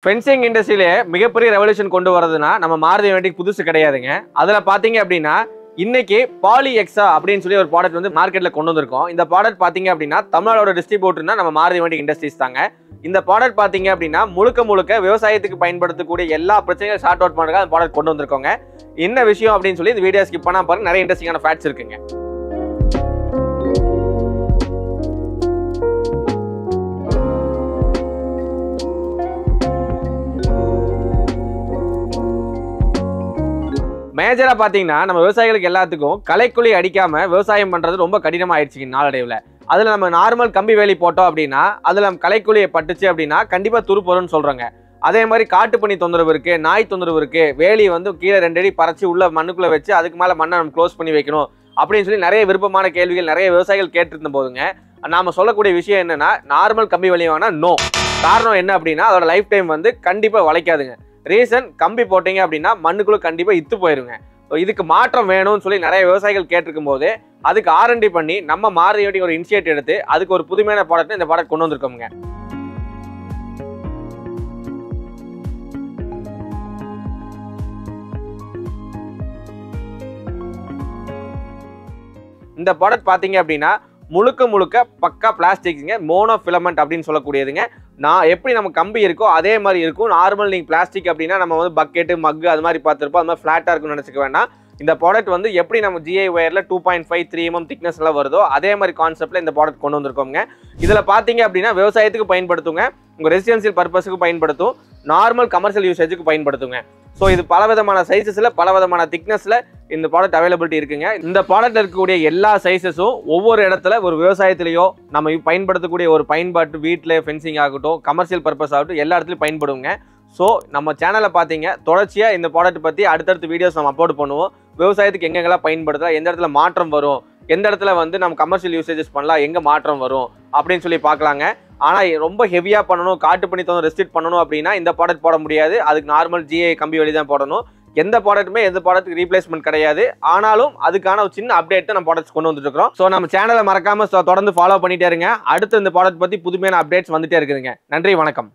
Fencing இண்டஸ்ட்ரியிலே மிகப்பெரிய revolution கொண்டு வரதுன்னா நம்ம மாருதி வேண்டிக்கு புதுசு கிடையாதுங்க. அதில் பார்த்தீங்க அப்படின்னா இன்னைக்கு பாலி எக்ஸா அப்படின்னு சொல்லி ஒரு ப்ராடக்ட் வந்து மார்க்கெட்டில் கொண்டு வந்திருக்கோம். இந்த ப்ராடக்ட் பார்த்தீங்க அப்படின்னா தமிழ்நாடோட டிஸ்ட்ரிபியூட்டர்னா நம்ம மாருதி வேண்டிக் இண்டஸ்ட்ரீஸ் தாங்க. இந்த ப்ராடக்ட் பார்த்தீங்க அப்படின்னா முழுக்க விவசாயத்துக்கு பயன்படுத்தக்கூடிய எல்லா பிரச்சனைகளும் ஷார்ட் அவுட் பண்ணுறதுக்கு அந்த ப்ராடக்ட் கொண்டு வந்திருக்கோங்க. என்ன விஷயம் அப்படின்னு சொல்லி இந்த வீடியோ ஸ்கிப் பண்ணாம பாருங்க, நிறைய இன்ட்ரெஸ்டிங்கான ஃபேக்ட்ஸ் இருக்குங்க. மேஜரா பாத்தீங்கன்னா நம்ம விவசாயிகளுக்கு எல்லாத்துக்கும் களைக்குழி அடிக்காம விவசாயம் பண்றது ரொம்ப கடினமா ஆயிடுச்சு நாளடைவுல. அதுல நம்ம நார்மல் கம்பி வேலி போட்டோம் அப்படின்னா அதுல நம்ம களைக்குழியை பட்டுச்சு அப்படின்னா கண்டிப்பா துருப்பொருன்னு சொல்றாங்க. அதே மாதிரி காட்டுப்பனி தொந்தரவு இருக்கு, நாய் தொந்தரவு இருக்கு, வேலி வந்து கீழே 2 அடி பறச்சு உள்ள மண்ணுக்குள்ள வச்சு அதுக்கு மேல மண்ணை நம்ம க்ளோஸ் பண்ணி வைக்கணும் அப்படின்னு சொல்லி நிறைய விருப்பமான கேள்விகள் நிறைய விவசாயிகள் கேட்டிருந்த போதுங்க நாம சொல்லக்கூடிய விஷயம் என்னன்னா, நார்மல் கம்பி வேலி வாங்கினா நோ. காரணம் என்ன அப்படின்னா அதோட லைஃப் டைம் வந்து கண்டிப்பா வளைக்காதுங்க. ரீசன், கம்பி போட்டீங்க அப்படின்னா மண்ணுக்குள்ள கண்டிப்பா இத்து போயிருங்க. இதுக்கு மாற்றம் வேணும்னு சொல்லி நிறைய விவசாயிகள் கேட்டிருக்கும் போது அதுக்கு R&D பண்ணி நம்ம மாருதி ஒரு இனிஷியேட் எடுத்து அதுக்கு ஒரு புதுமையான ப்ராடக்ட் இந்த ப்ராடக்ட் கொண்டு வந்திருக்கோங்க. இந்த ப்ராடக்ட் பாத்தீங்க அப்படின்னா முழுக்க பக்கா பிளாஸ்டிக்ங்க, மோனோ ஃபிலமெண்ட் அப்படின்னு சொல்லக்கூடியதுங்க. நான் எப்படி நம்ம கம்பி இருக்கோ அதே மாதிரி இருக்கும். நார்மல் நீங்கள் பிளாஸ்டிக் அப்படின்னா நம்ம வந்து பக்கெட்டு மக்கு அது மாதிரி பார்த்துருப்போம், அது மாதிரி ஃப்ளாட்டாக இருக்குன்னு நினச்சிக்க வேண்டாம். இந்த ப்ராடக்ட் வந்து எப்படி நம்ம GI ஒயரில் 2.5 3 mm திக்னஸ் எல்லாம் வருதோ அதே மாதிரி கான்செப்டில் இந்த ப்ராடக்ட் கொண்டு வந்திருக்கோங்க. இதில் பார்த்தீங்க அப்படின்னா விவசாயத்துக்கு பயன்படுத்துங்க, உங்கள் ரெசிடென்சியல் பர்பஸுக்கு பயன்படுத்தும், நார்மல் கமர்ஷியல் யூசேஜுக்கு பயன்படுத்துங்க. ஸோ இது பலவிதமான சைஸஸில் பலவிதமான திக்னஸில் இந்த ப்ராடக்ட் அவைலபிலிட்டி இருக்குங்க. இந்த ப்ராடக்ட் இருக்கக்கூடிய எல்லா சைஸஸும் ஒவ்வொரு இடத்துல ஒரு விவசாயத்திலேயோ நம்ம பயன்படுத்தக்கூடிய ஒரு பயன்பாட்டு வீட்டில் ஃபென்சிங் ஆகட்டும், கமர்ஷியல் பர்பஸ் ஆகட்டும், எல்லா இடத்துலையும் பயன்படுங்க. ஸோ நம்ம சேனலை பார்த்தீங்க தொடர்ச்சியாக இந்த ப்ராடக்ட் பற்றி அடுத்தடுத்த வீடியோஸ் நம்ம அப்லோட் பண்ணுவோம். விவசாயத்துக்கு எங்கெங்கெல்லாம் பயன்படுத்தலாம், எந்த இடத்துல மாற்றம் வரும், எந்த இடத்துல வந்து நம்ம கமர்ஷியல் யூசேஜஸ் பண்ணலாம், எங்கே மாற்றம் வரும் அப்படின்னு சொல்லி பார்க்கலாங்க. ஆனால் ரொம்ப ஹெவியாக பண்ணணும், காட்டு பண்ணி ரெஸ்ட்ரிக்ட் பண்ணணும் அப்படின்னா இந்த ப்ராடக்ட் போட முடியாது. அதுக்கு நார்மல் GI கம்பி வழி தான் போடணும். எந்த ப்ராடக்ட்டுமே எந்த ப்ராடக்ட்டுக்கு ரீப்ளேஸ்மெண்ட் கிடையாது. ஆனாலும் அதுக்கான ஒரு சின்ன அப்டேட் நம்ம ப்ராடக்ட்ஸ் கொண்டு வந்துட்டு இருக்கோம். ஸோ நம்ம சேனலை மறக்காம தொடர்ந்து ஃபாலோ பண்ணிட்டே இருங்க. அடுத்து இந்த ப்ராடக்ட் பற்றி புதுமையான அப்டேட்ஸ் வந்துட்டே இருக்குதுங்க. நன்றி, வணக்கம்.